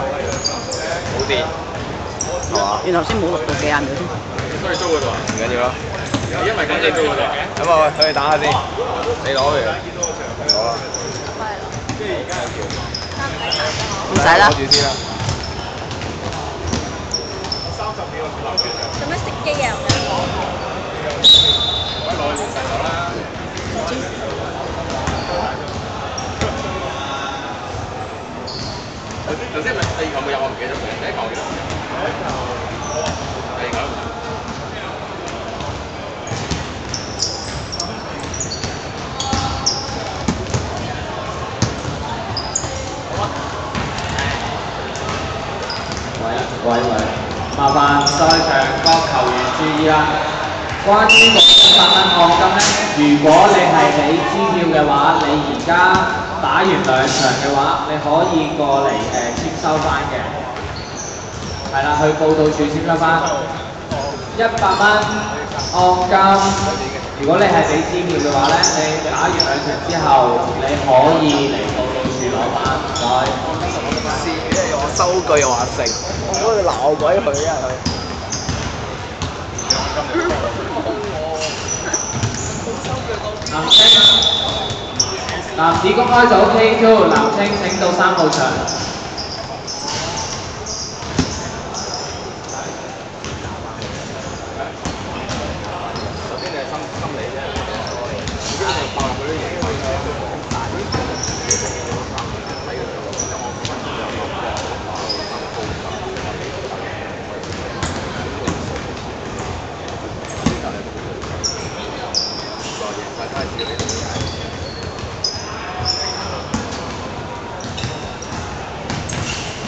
冇電係嘛？原來頭先冇錄到幾廿秒添。都係租嗰度啊？唔緊要啦。因為緊你租嗰度。咁啊，去打下先。你攞嚟。攞啦。唔使啦。攞住先啦。做咩食機啊？攞住實咗啦。頭先咪第二球冇入，我唔記得咗。第一球嘅。第二球。喂，麻煩在場各球員注意啦！關於600蚊按金咧，如果你係俾支票嘅話，你而家打完2場嘅話，你可以過嚟接收翻嘅。係啦，去報到處接收翻。100蚊按金，如果你係俾支票嘅話咧，你打完2場之後，你可以嚟報到處攞翻。唔該。又話收據又話成，我嗰度鬧鬼佢啊佢。男子公開組 K2， 男青請到3號場。首先你係心理啫，基本上爆入嗰啲嘢。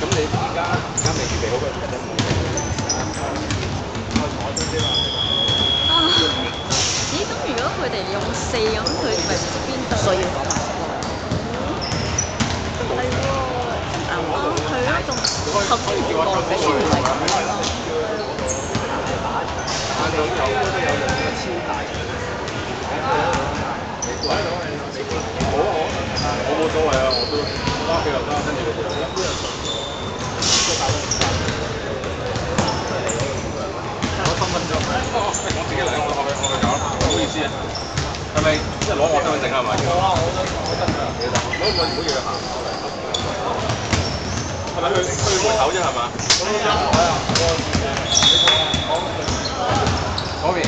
咁你而家未預備好嘅人都冇。咦？咁如果佢哋用4咁，佢咪唔知邊度？需要講白色咯。係喎。係咯，仲頭先原來嘅書唔係咁樣咯。晏晝有兩個超大嘅。好啊好啊，我冇所謂啊，我都翻屋企又得，跟住佢哋攞身份證，我自己嚟，我去搞，唔好意思啊，係咪即係攞我身份證係咪？冇啊，我得㗎，攞唔好要佢行，係咪去門口啫係嘛？嗰邊。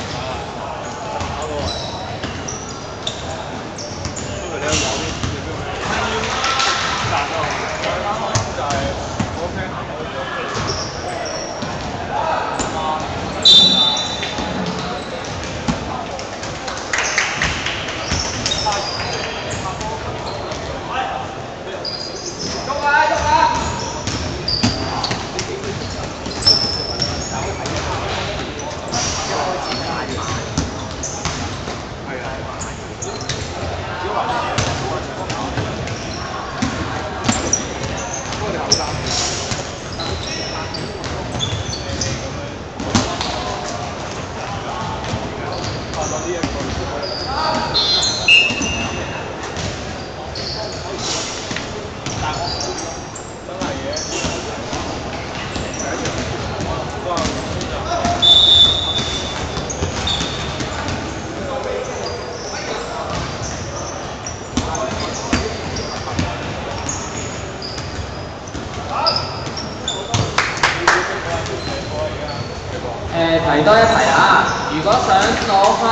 提多一提啊！如果想攞翻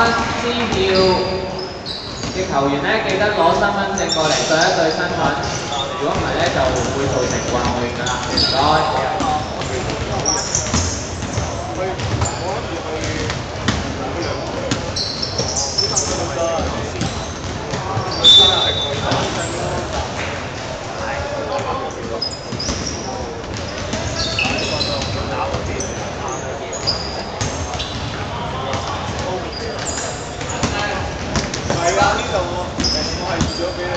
支票嘅球員咧，記得攞身份證過嚟對一對身份。如果唔係咧，就會造成混亂㗎啦。唔該。係啊，呢度我係預咗俾你。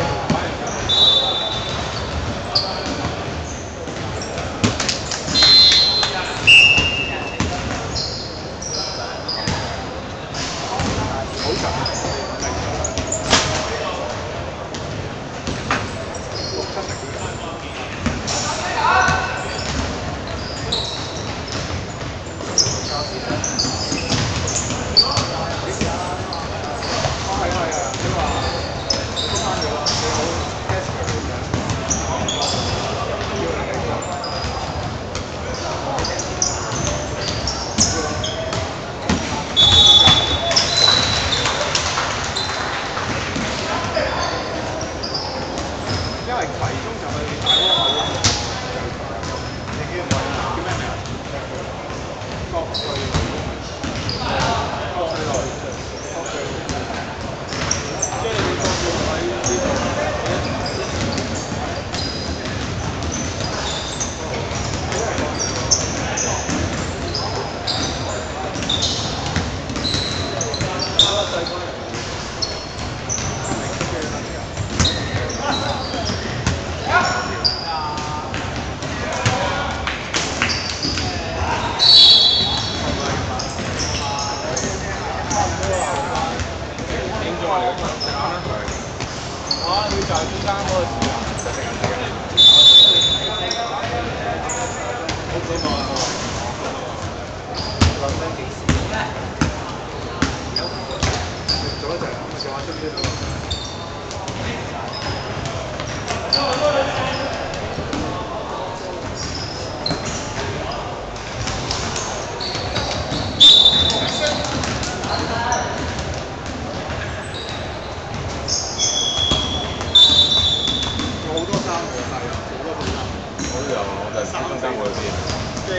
唔知中間會去邊。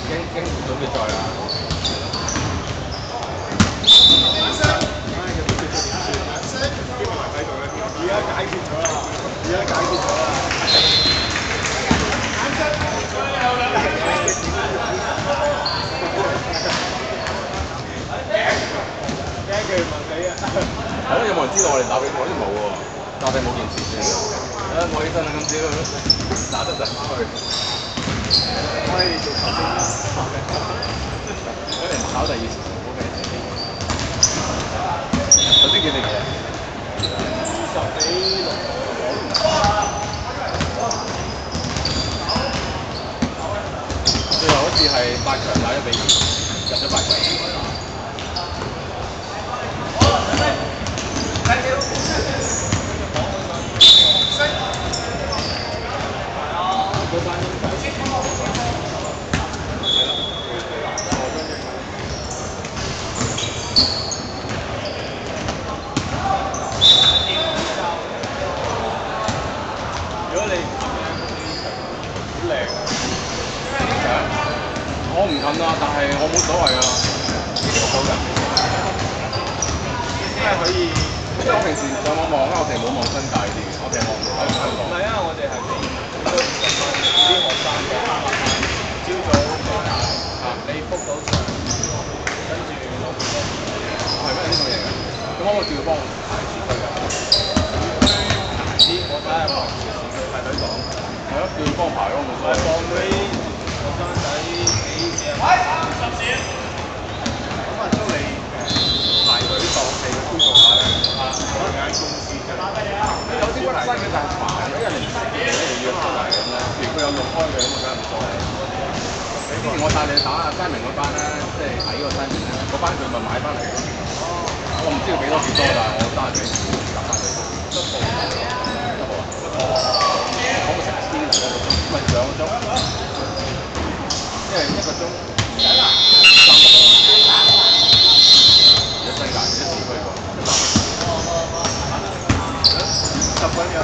驚準備再啦。係咯，有冇人知道我哋打比賽？好似冇喎，打比冇件事先。我起身啦，今朝打得陣去。可以做球星啦。嗰年考第二次好嘅。首先幾多嘢？20比6。最後好似係8強打1比2，入咗8強。如果你好靚啊！我唔近啊，但係我冇所謂啊，好嘅。因為可以，因為我平時上網望咧，我哋冇望新界啲嘅，我哋望香港。唔係啊，我哋係俾啲學生嘅，朝早你 book 到場，跟住攞電話。係咩？呢種嘢㗎？咁可唔可以叫佢幫我排市區㗎？市區我睇下排隊講。係咯，叫佢幫我排咯，冇所謂。放啲學生仔幾時啊？10時。咁啊，將你排隊當係恢復下咧，可能間公司嘅。有啲屈西嘅就係煩，因為你唔識嘅，你要出嚟咁咧。譬如佢有用開嘅，咁啊梗係唔錯。之前我帶你去打阿西明嗰班咧，即係睇個西明咧，嗰班佢咪買翻嚟嘅。我唔知要俾多幾多，但係我得閒俾夾翻佢。可唔可以成千2個鐘？唔係2個鐘，因為1個鐘3個鐘。而家新界，而家市區喎，10個人有